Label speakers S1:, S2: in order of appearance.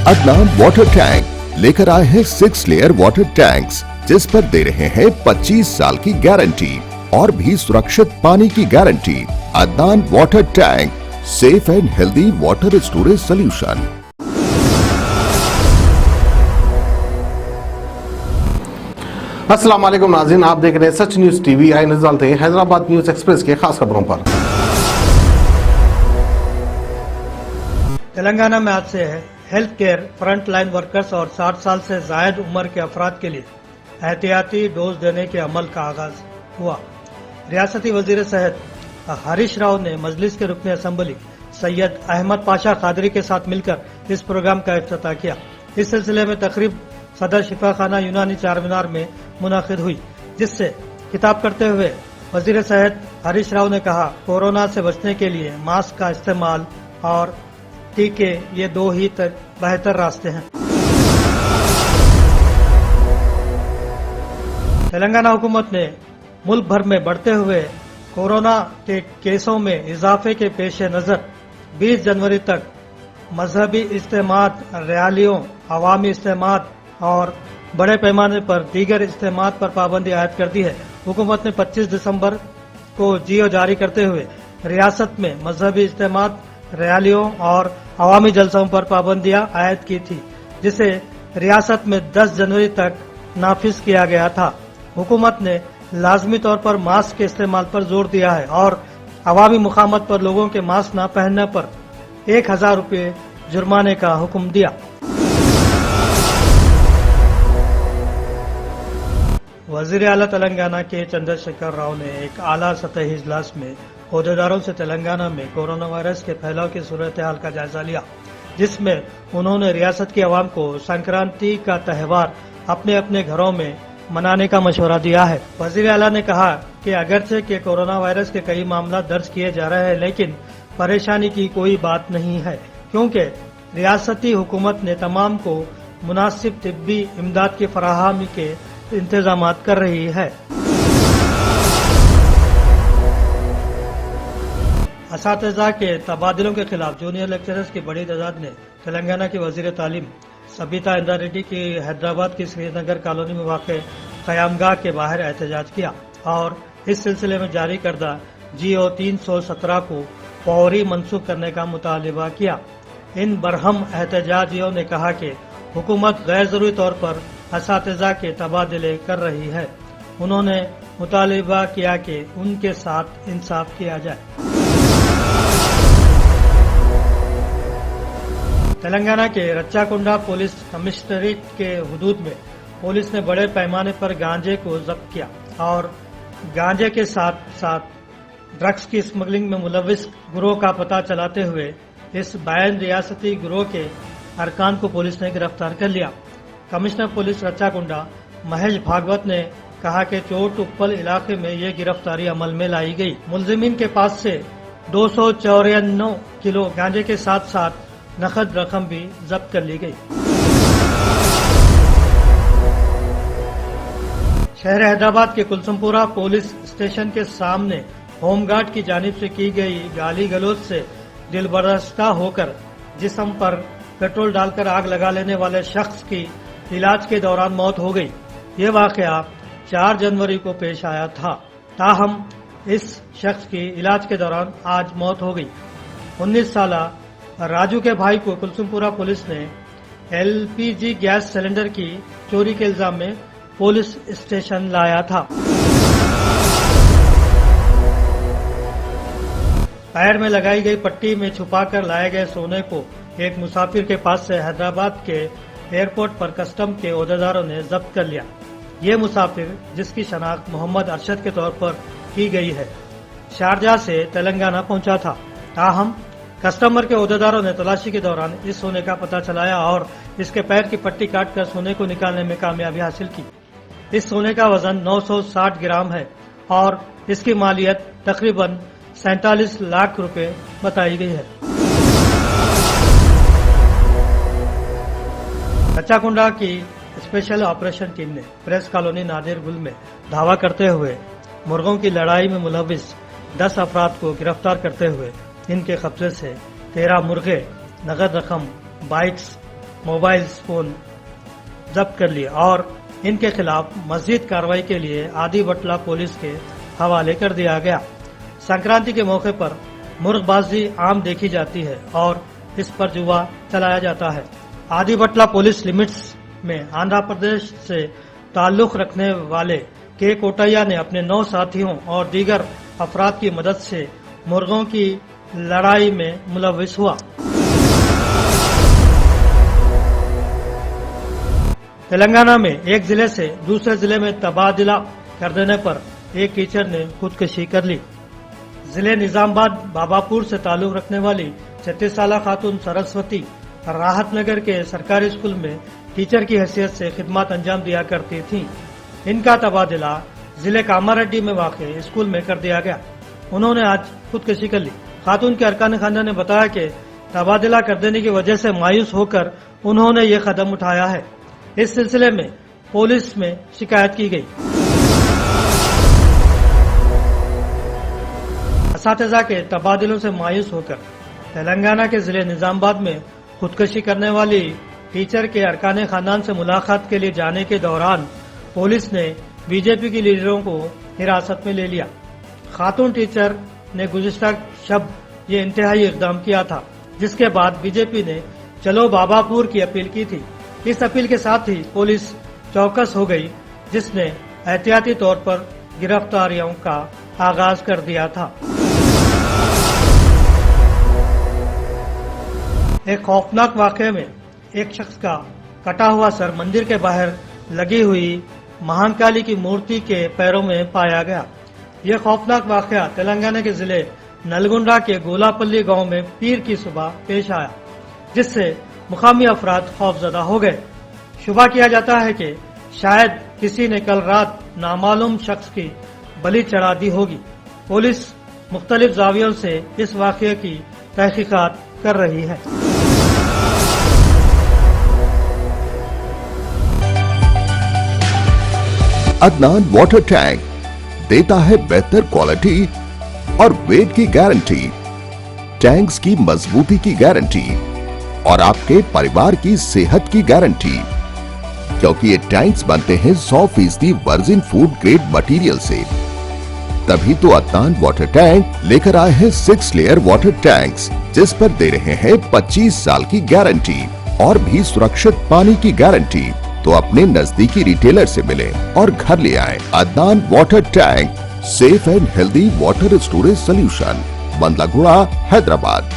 S1: Adnan water tank लेकर आए हैं 6 लेयर वाटर टैंक्स, जिस पर दे रहे हैं 25 साल की गारंटी और भी सुरक्षित पानी की guarantee. Adnan water tank, safe and healthy water storage solution.
S2: अस्सलाम वालेकुम नाज़रीन, आप देख रहे हैं सच न्यूज़ टीवी। आइए नजर डालते हैं हैदराबाद न्यूज़ एक्सप्रेस के खास खबरों पर।
S3: तेलंगाना में आज से health care front line workers और 60 साल से जायद उम्र के अफराद के लिए एहतियाती डोज देने के अमल का आगाज हुआ। रियासती वजीर सेहत हरीश राव ने मजलिस के रुकन असम्बली सैयद अहमद पाशा कादरी के साथ मिलकर इस प्रोग्राम का इफ्तिताह किया। इस सिलसिले में तकरीब सदर शिफाखाना यूनानी चारमीनार में मुनाकिद हुई, जिससे खिताब करते हुए वजीर सेहत हरीश राव ने कहा, कोरोना से बचने के लिए मास्क का इस्तेमाल और टीके ये दो ही बेहतर रास्ते हैं। तेलंगाना हुकूमत ने मुल्क भर में बढ़ते हुए कोरोना के केसों में इजाफे के पेश नजर 20 जनवरी तक मजहबी इज्तिमात, रैलियों, अवामी इज्तिमात और बड़े पैमाने पर दीगर इज्तिमात पर पाबंदी आयद कर दी है। हुकूमत ने 25 दिसंबर को जियो जारी करते हुए रियासत में मजहबी इज्तिमात, रैलियों और अवामी जलसों पर पाबंदियां आयद की थी, जिसे रियासत में 10 जनवरी तक नाफिज किया गया था। हुकूमत ने लाजमी तौर पर मास्क के इस्तेमाल पर जोर दिया है और अवामी मुकामत पर लोगों के मास्क न पहनने पर 1000 रुपये जुर्माने का हुक्म दिया। वजीर आला तेलंगाना के चंद्रशेखर राव ने एक आला सतही इजलास में ओहदेदारों से तेलंगाना में कोरोना वायरस के फैलाव की सूरत हाल का जायजा लिया, जिसमें उन्होंने रियासत की आवाम को संक्रांति का त्यौहार अपने अपने घरों में मनाने का मशवरा दिया है। वजीर आला ने कहा कि अगरचे के कोरोना वायरस के कई मामला दर्ज किए जा रहे हैं, लेकिन परेशानी की कोई बात नहीं है, क्योंकि रियासती हुकूमत ने तमाम को मुनासिब तिब्बी इमदाद की फराहमी के इंतजाम कर रही है। असातिज़ा के तबादलों के खिलाफ जूनियर लेक्चरर्स की बड़ी तादाद ने तेलंगाना की वजीर तालीम सबीता इंद्रा रेड्डी की हैदराबाद की श्रीनगर कॉलोनी में वाक़ क़यामगाह के बाहर एहतजाज किया और इस सिलसिले में जारी करदा GO 317 को फौरी मनसूख करने का मुतालिबा किया। इन बरहम एहतजाजियों ने कहा कि हुकूमत गैर जरूरी तौर पर असातिज़ा के तबादले कर रही है। उन्होंने मुतालिबा किया कि उनके साथ इंसाफ किया जाए। तेलंगाना के रच्चाकुंडा पुलिस कमिश्नरेट के हुदूद में पुलिस ने बड़े पैमाने पर गांजे को जब्त किया और गांजे के साथ साथ ड्रग्स की स्मगलिंग में मुलविस गिरोह का पता चलाते हुए इस बैन रियासती गिरोह के अरकान को पुलिस ने गिरफ्तार कर लिया। कमिश्नर पुलिस रच्चाकुंडा महेश भागवत ने कहा कि चोट उप्पल इलाके में ये गिरफ्तारी अमल में लाई गई। मुलजिमीन के पास से 294 किलो गांजे के साथ साथ नकद रकम भी जब्त कर ली गई। शहर हैदराबाद के कुलसुमपुरा पुलिस स्टेशन के सामने होमगार्ड की जानिब से की गई गाली गलौज से दिलबरस्ता होकर जिस्म पर पेट्रोल डालकर आग लगा लेने वाले शख्स की इलाज के दौरान मौत हो गई। ये वाकया 4 जनवरी को पेश आया था, ताहम इस शख्स की इलाज के दौरान आज मौत हो गई। 19 साल राजू के भाई को कुलसुमपुरा पुलिस ने LPG गैस सिलेंडर की चोरी के इल्जाम में पुलिस स्टेशन लाया था। पैर में लगाई गई पट्टी में छुपाकर लाए गए सोने को एक मुसाफिर के पास से हैदराबाद के एयरपोर्ट पर कस्टम के ओहदेदारों ने जब्त कर लिया। ये मुसाफिर, जिसकी शनाख्त मोहम्मद अरशद के तौर पर की गई है, शारजाह से तेलंगाना पहुंचा था। ताहम कस्टमर के ओहदेदारों ने तलाशी के दौरान इस सोने का पता चलाया और इसके पैर की पट्टी काटकर सोने को निकालने में कामयाबी हासिल की। इस सोने का वजन 960 ग्राम है और इसकी मालियत तकरीबन 47 लाख रुपए बताई गई है। रच्चाकुंडा की स्पेशल ऑपरेशन टीम ने प्रेस कॉलोनी नादिर गुल में धावा करते हुए मुर्गों की लड़ाई में मुलविस 10 अफराद को गिरफ्तार करते हुए इनके कब्जे से 13 मुर्गे, नगद रकम, बाइक्स मोबाइल फोन जब्त कर लिए और इनके खिलाफ मजीद कार्रवाई के लिए आदि बटला पुलिस के हवाले कर दिया गया। संक्रांति के मौके पर मुर्गबाजी आम देखी जाती है और इस पर जुआ चलाया जाता है। आदि बटला पुलिस लिमिट्स में आंध्र प्रदेश से ताल्लुक रखने वाले के कोटैया ने अपने 9 साथियों और दीगर अफराद की मदद से मुर्गों की लड़ाई में मुलविस हुआ। तेलंगाना में एक जिले से दूसरे जिले में तबादला कर देने पर एक टीचर ने खुदकुशी कर ली। जिले निजामाबाद बाबापुर से ताल्लुक रखने वाली 36 साल खातून सरस्वती राहत नगर के सरकारी स्कूल में टीचर की हैसियत से खिदमत अंजाम दिया करती थी। इनका तबादला जिले कामारेड्डी में वाक़ स्कूल में कर दिया गया। उन्होंने आज खुदकुशी कर ली। खातून के अरकान खानदान ने बताया कि तबादला कर देने की वजह से मायूस होकर उन्होंने ये कदम उठाया है। इस सिलसिले में पुलिस में शिकायत की गई। असातिज़ा के तबादलों से मायूस होकर तेलंगाना के जिले निजामाबाद में खुदकुशी करने वाली टीचर के अरकान खानदान से मुलाकात के लिए जाने के दौरान पुलिस ने बीजेपी के लीडरों को हिरासत में ले लिया। खातून टीचर ने गुज़िश्ता शब ये इंतहाई इक़दाम किया था, जिसके बाद बीजेपी ने चलो बाबापुर की अपील की थी। इस अपील के साथ ही पुलिस चौकस हो गई, जिसने एहतियाती तौर पर गिरफ्तारियों का आगाज कर दिया था। एक खौफनाक वाक़े में एक शख्स का कटा हुआ सर मंदिर के बाहर लगी हुई महाकाली की मूर्ति के पैरों में पाया गया। यह खौफनाक वाक़या तेलंगाना के जिले नलगुंडा के गोलापल्ली गांव में पीर की सुबह पेश आया, जिससे मुकामी अफराद खौफजदा हो गए। शुबा किया जाता है कि शायद किसी ने कल रात नामालूम शख्स की बलि चढ़ा दी होगी। पुलिस मुख्तलिफ जावियों से इस वाक़ये की तहकीकात कर रही है।
S1: अदनान वाटर टैंक देता है बेहतर क्वालिटी और वेट की गारंटी, टैंक्स की मजबूती की गारंटी और आपके परिवार की सेहत की गारंटी, क्योंकि ये टैंक्स बनते हैं 100% वर्जिन फूड ग्रेड मटेरियल से। तभी तो अदनान वाटर टैंक लेकर आए हैं 6 लेयर वाटर टैंक्स, जिस पर दे रहे हैं 25 साल की गारंटी और भी सुरक्षित पानी की गारंटी। तो अपने नजदीकी रिटेलर से मिले और घर ले आए Adnan water tank, safe and healthy water storage solution, Bandlaguda, Hyderabad.